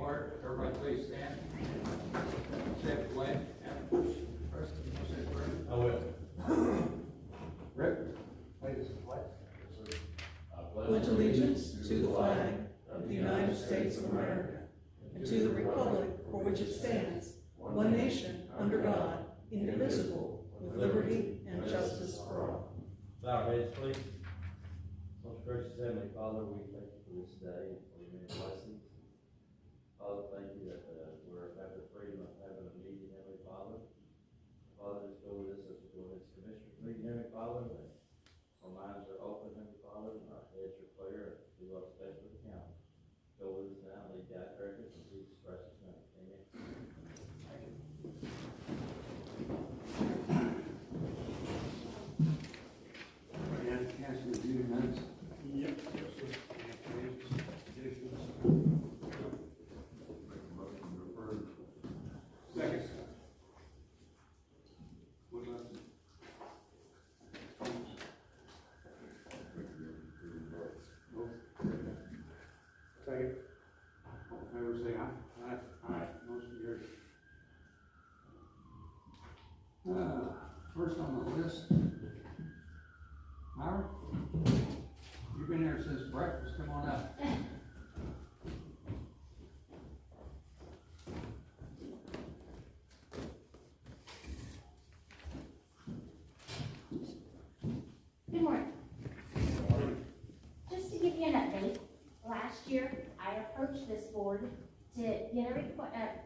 order. Everybody please stand. Say the pledge. First, you say the prayer. I will. Rick? Pledge allegiance to the flag of the United States of America and to the republic for which it stands, one nation, under God, indivisible, with liberty and justice for all. Bow our heads, please. Most gracious Heavenly Father, we thank you for this day and for your many blessings. Father, thank you that we're have the freedom of having a meeting, Heavenly Father. Father, just go with us as we go to this commissioner's meeting, Heavenly Father, that our minds are open, Heavenly Father, and our heads are clear, and we do what's best we can. Go with us now, lead God, direct us, in Jesus Christ's name. Amen. Cast review minutes. Yep. Second. Second. All in favor, say aye. Aye. Motion carries. First on the list, Howard, you've been here since breakfast, come on up. Good morning. Just to give you an update, last year I approached this board to get a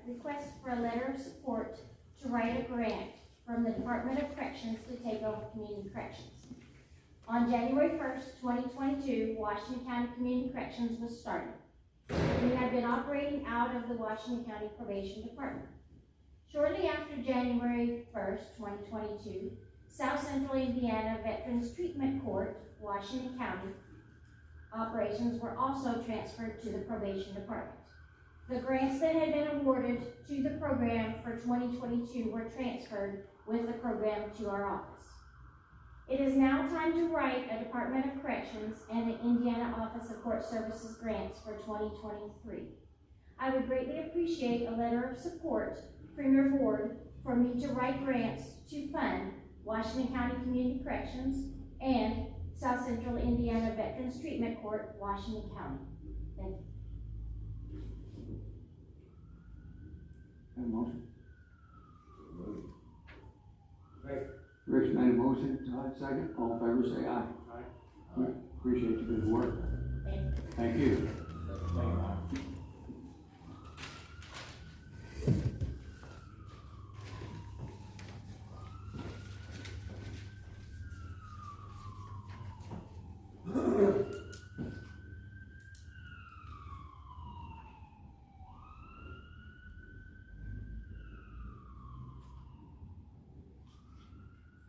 request for a letter of support to write a grant from the Department of Corrections to take over community corrections. On January 1st, 2022, Washington County Community Corrections was started. We had been operating out of the Washington County Probation Department. Shortly after January 1st, 2022, South Central Indiana Veterans Treatment Court, Washington County, operations were also transferred to the Probation Department. The grants that had been awarded to the program for 2022 were transferred with the program to our office. It is now time to write a Department of Corrections and an Indiana Office of Court Services grants for 2023. I would greatly appreciate a letter of support from your board for me to write grants to fund Washington County Community Corrections and South Central Indiana Veterans Treatment Court, Washington County. Thank you. Have a motion? Second. Rich made a motion, Todd second, all in favor, say aye. Aye. Appreciate your good work. Thank you. Thank you.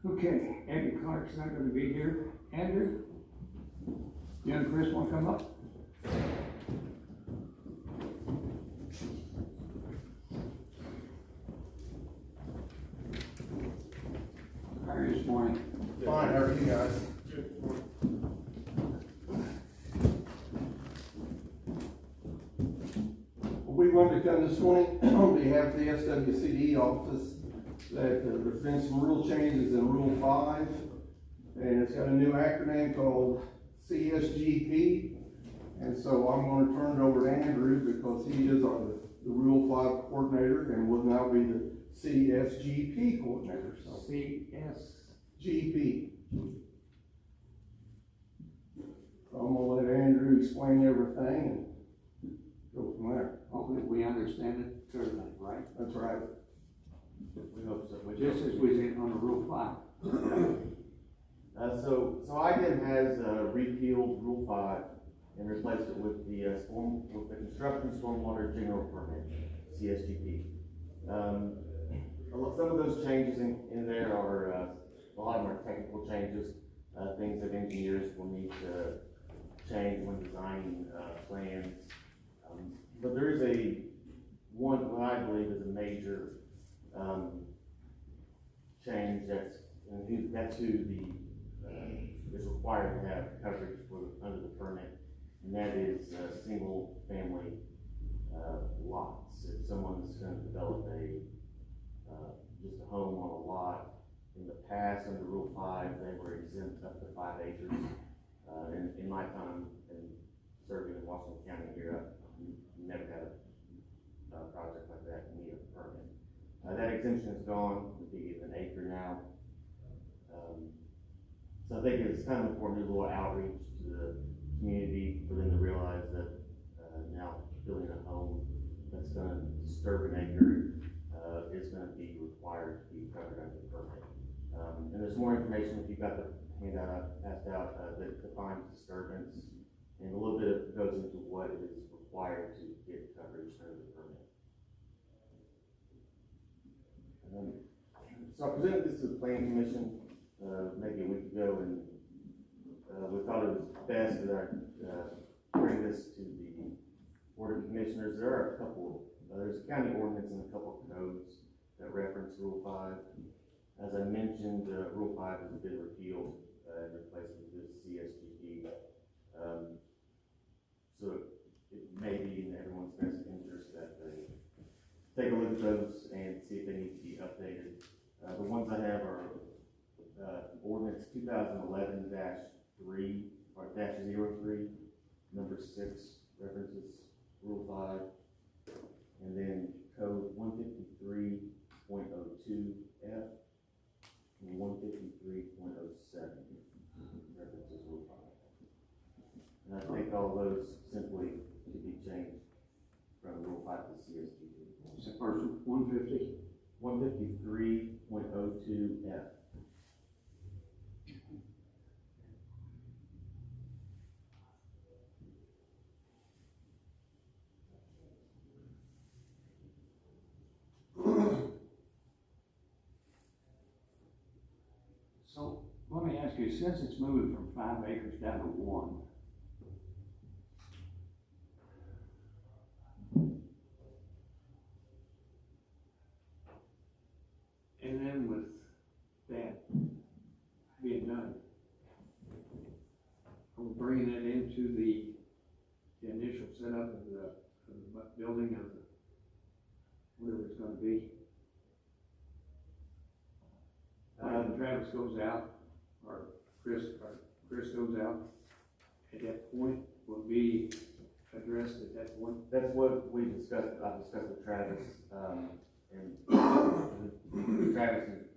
Okay, Andy Clark's not gonna be here. Andrew? You and Chris wanna come up? How are you this morning? Fine, how are you guys? Good. We wanted to come this morning on behalf of the SWCD office that there's been some rule changes in Rule 5, and it's got a new acronym called CSGP, and so I'm going to turn it over to Andrew because he is the Rule 5 coordinator and will now be the CSGP coordinator. So CSGP. So I'm going to let Andrew explain everything and go from there. Hopefully we understand it clearly, right? That's right. We hope so. Just as we did on the Rule 5. So IDEM has repealed Rule 5 and replaced it with the Construction Stormwater General Permit, CSGP. Some of those changes in there are a lot of them are technical changes, things that engineers will need to change when designing plans. But there is what I believe is a major change that's who is required to have coverage under the permit, and that is single family lots. If someone's gonna develop just a home on a lot, in the past, under Rule 5, they were exempt up to 5 acres. In my time in serving in Washington County here, I've never had a project like that need a permit. That exemption is gone, it'd be an acre now. So I think it's kind of important to do a little outreach to the community for them to realize that now building a home that's gonna disturb an acre is gonna be required to be covered under the permit. And there's more information if you've got the handout I passed out that defines disturbance, and a little bit goes into what is required to get coverage under the permit. So I presented this to the Planning Commission maybe a week ago, and we thought it was best that I bring this to the Board of Commissioners. There are a couple, there's a county ordinance and a couple of codes that reference Rule 5. As I mentioned, Rule 5 has been repealed and replaced with this CSGD. So it may be in everyone's best interest that they take a look at those and see if they need to be updated. The ones I have are ordinance 2011-3 or -03, number 6 references Rule 5, and then code 153.02F and 153.07 references Rule 5. And I think all those simply could be changed from Rule 5 to CSGD. What's the first one, 150? 153.02F. So, let me ask you, since it's moving from 5 acres down to 1, and then with that being done, are we bringing it into the initial setup of the building of the, whatever it's gonna be? When Travis goes out, or Chris goes out, at that point, will be addressed at that point? That's what we discussed, I discussed with Travis, and Travis just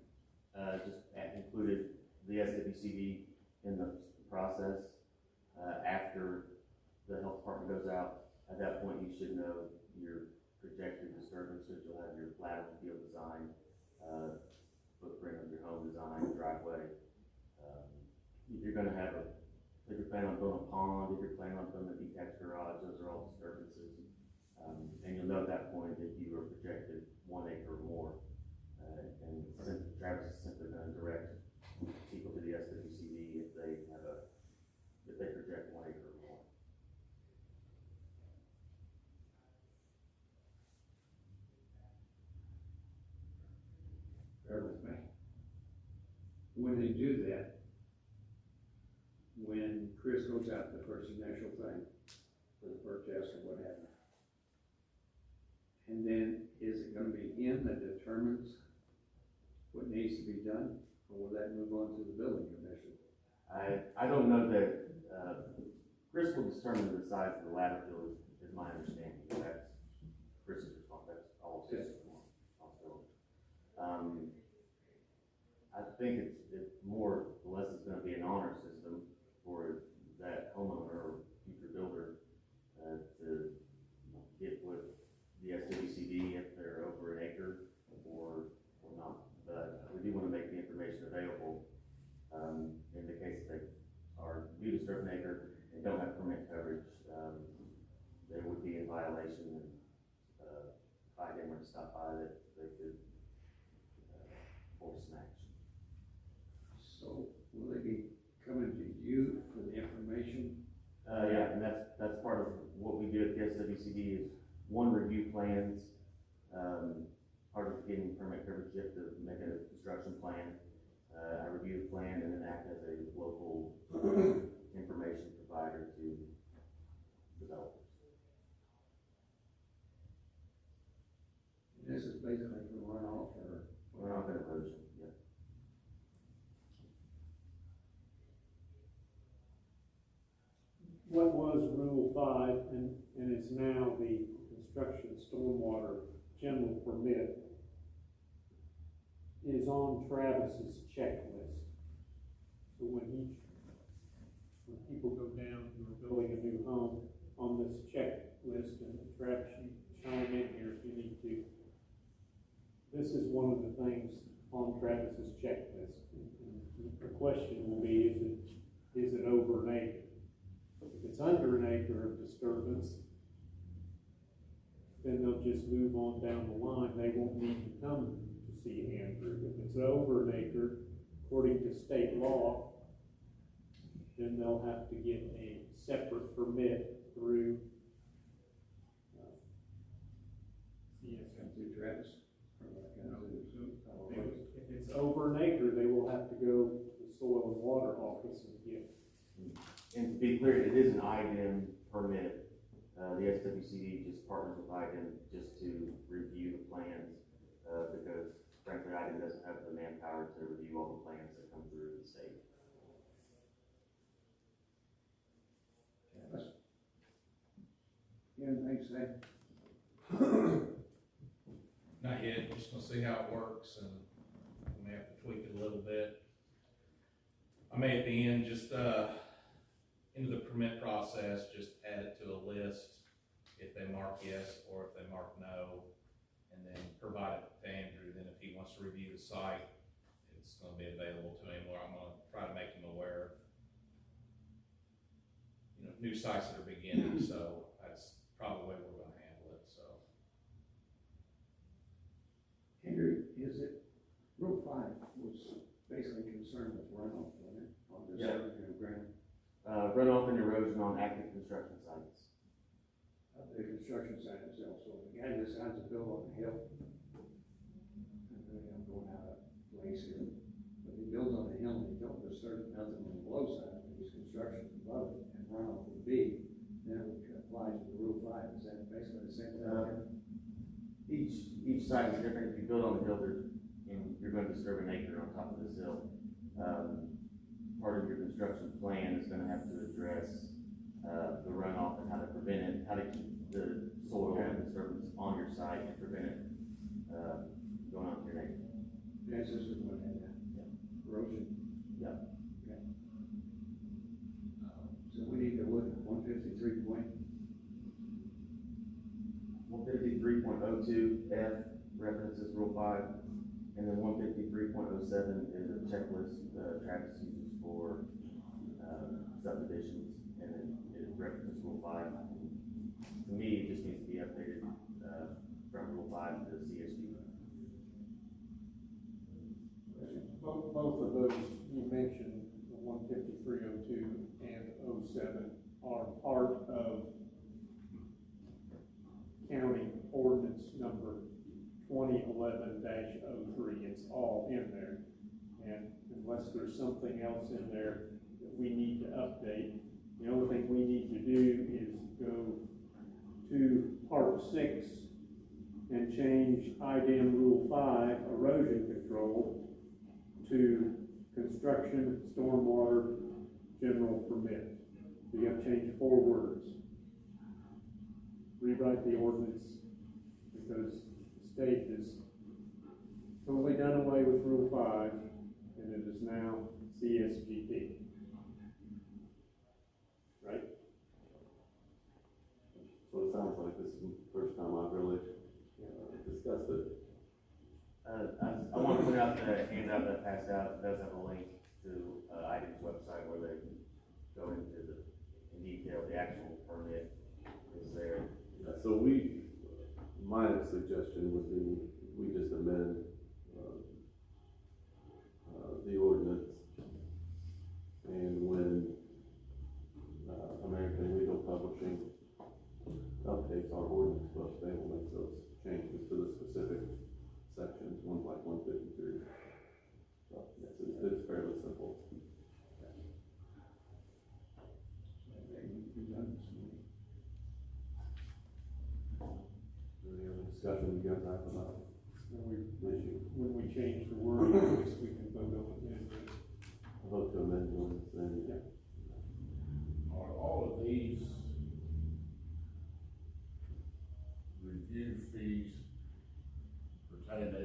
included the SWCD in the process. After the health department goes out, at that point you should know your projected disturbances. You'll have your lateral field design, footprint of your home design, driveway. If you're gonna have if you're planning on building a pond, if you're planning on building a detached garage, those are all disturbances. And you'll know at that point if you are projected 1 acre or more. And Travis is simply gonna direct people to the SWCD if they project 1 acre or more. Bear with me. When they do that, when Chris goes out the first initial thing, for the perk test or what have you, and then is it gonna be him that determines what needs to be done, or will that move on to the building commission? I don't know that, Chris will determine the size of the ladder field is my understanding. That's Chris's responsibility, that's all his responsibility. I think it's more or less it's gonna be an honor system for that homeowner or future builder, to get with the SWCD if they're over an acre or not. But we do wanna make the information available, in the case they do disturb an acre and don't have permit coverage, they would be in violation, and if I didn't want to stop by, that they could force an action. So, will they be coming to you for the information? Yeah, and that's part of what we do at the SWCD is one, review plans. Part of getting permit coverage, you have to make a construction plan. I review the plan and then act as a local information provider to developers. this is basically for runoff or? Runoff and erosion, yeah. What was Rule 5 and is now the construction stormwater general permit is on Travis's checklist. So when people go down who are building a new home on this checklist, and Travis, you chime in here if you need to. This is one of the things on Travis's checklist. And the question will be, is it over an acre? If it's under an acre of disturbance, then they'll just move on down the line. They won't need to come to see Andrew. If it's over an acre, according to state law, then they'll have to get a separate permit through Come through Travis? if it's over an acre, they will have to go to the soil and water office and get. And to be clear, it is an IDEM permit. The SWCD just partners with IDEM just to review the plans, because frankly, IDEM doesn't have the manpower to review all the plans that come through the state. Travis? You have anything to say? Not yet, just gonna see how it works, and we may have to tweak it a little bit. I may at the end, just, into the permit process, just add it to a list if they mark yes or if they mark no, and then provide it to Andrew. Then if he wants to review the site, it's gonna be available to him, where I'm gonna try to make him aware of, new sites that are beginning, so that's probably the way we're gonna handle it, so. Andrew, is it, Rule 5 was basically concerned with runoff, wasn't it? On this Yeah. area of ground. Runoff and erosion on active construction sites. The construction site itself, so if the guy decides to build on a hill, and really I'm going out of place here, but he builds on the hill and he don't disturb nothing on the below side, but his construction above it and runoff would be, then it would apply to the Rule 5, is that basically the same thing? Each site is different. If you build on the hill, you're going to disturb an acre on top of this hill. Part of your construction plan is going to have to address the runoff and how to prevent it, how to keep the soil and disturbance on your site and prevent it going on to your neighbor. That's just what I had, erosion. Yeah. Okay. So we need to look at 153 point. 153.02 F references Rule 5, and then 153.07 is a checklist Travis uses for subdivisions, and then it references Rule 5. To me, it just needs to be updated from Rule 5 to CSG. Both of those you mentioned, the 15302 and 07, are part of county ordinance number 2011-03. It's all in there. And unless there's something else in there that we need to update, the only thing we need to do is go to Part 6 and change IDEM Rule 5, erosion control, to construction stormwater general permit. So you have to change 4 words. Rewrite the ordinance, because the state has totally done away with Rule 5, and it is now CSGP. Right? So it sounds like this is the first time I've really discussed it. I want to point out that handout that passed out does have a link to IDEM's website where they go into in detail. The actual permit is there. So my suggestion would be, we just amend the ordinance, and when American Legal Publishing updates our ordinance book, they will make those changes to the specific sections, ones like 153. So, yes, it's fairly simple. Any other discussion you guys have about it? When we change the wording, at least we can vote on it then. I vote to amend one, then. Are all of these review fees pertain to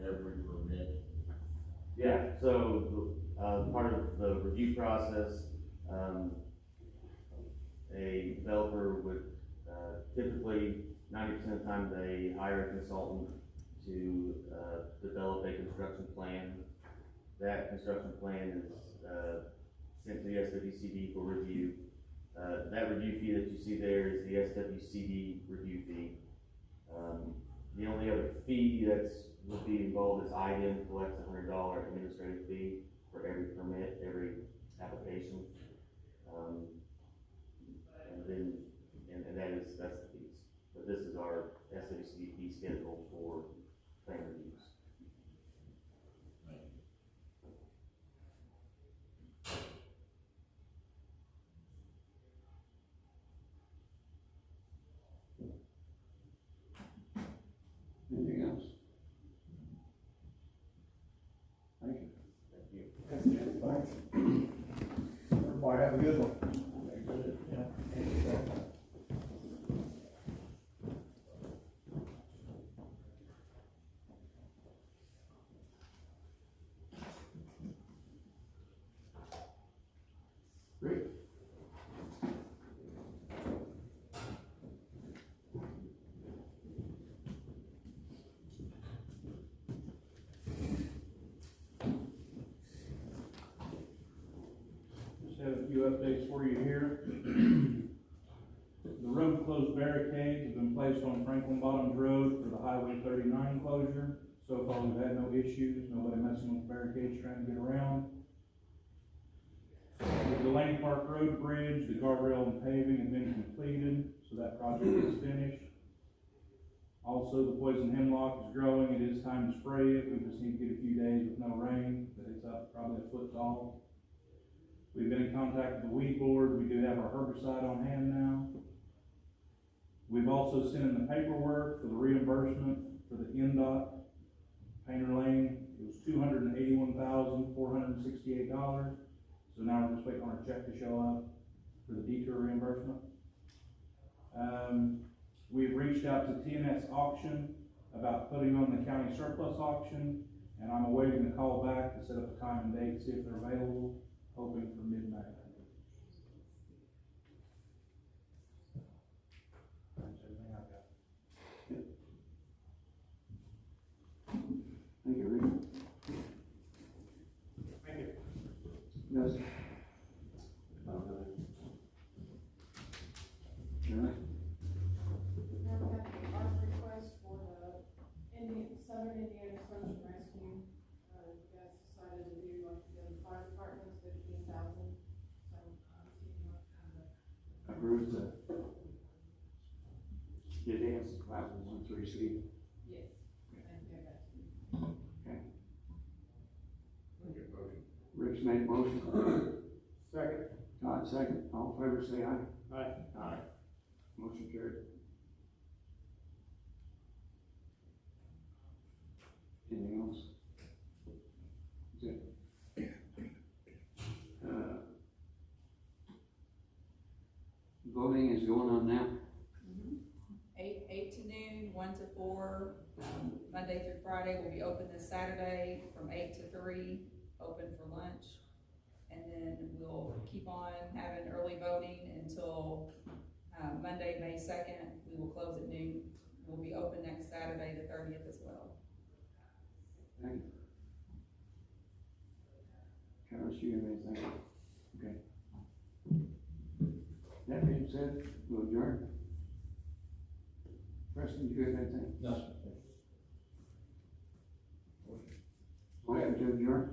every permit? Yeah, so, part of the review process, a developer would, typically 90% of the time they hire a consultant to, develop a construction plan. That construction plan is, sent to the SWCD for review. That review fee that you see there is the SWCD review fee. The only other fee would be involved is IDEM collects $100 administrative fee for every permit, every application. That's the fees. But this is our SWCD fee schedule for plan reviews. Anything else? Thank you. Thank you. Thanks. Everybody have a good one. Great. Just have a few updates for you here. The road closed barricades have been placed on Franklin Bottoms Road for the Highway 39 closure. So far, we've had no issues, nobody messing with the barricades trying to get around. The Delaney Park Road Bridge, the guardrail and paving have been completed, so that project is finished. Also, the poison hemlock is growing, it is time to spray it, we just need to get a few days with no rain, but it's up probably a foot tall. We've been in contact with the weed board, we do have our herbicide on hand now. We've also sent in the paperwork for the reimbursement for the NDOT Painter Lane. It was $281,468. So now we're just waiting on our check to show up for the detour reimbursement. We've reached out to TNS Auction about putting on the county surplus auction, and I'm awaiting the call back to set up a time and date, see if they're available, hoping for mid-May. That's everything I've got. Thank you, Rick. Thank you. Yes. Alright. Now we have the ARP request for the Southern Indiana Search and Rescue. You guys decided to do like the other fire departments, 15,000. So, see what kind of. Approved the dance class 1-3C. Yes. And give that to you. Okay. Make a motion. Rick's made a motion. Second. Todd second. All in favor say aye. Aye. Aye. Motion carried. Anything else? That's it. Voting is going on now. 8 to noon, 1 to 4, Monday through Friday. Will be open this Saturday from 8 to 3, open for lunch. And then we'll keep on having early voting until Monday, May 2nd. We will close at noon. We'll be open next Saturday, the 30th as well. Thank you. Carlos, you have anything? Okay. That being said, we'll adjourn. Preston, you have anything? No, sir. Motion to adjourn?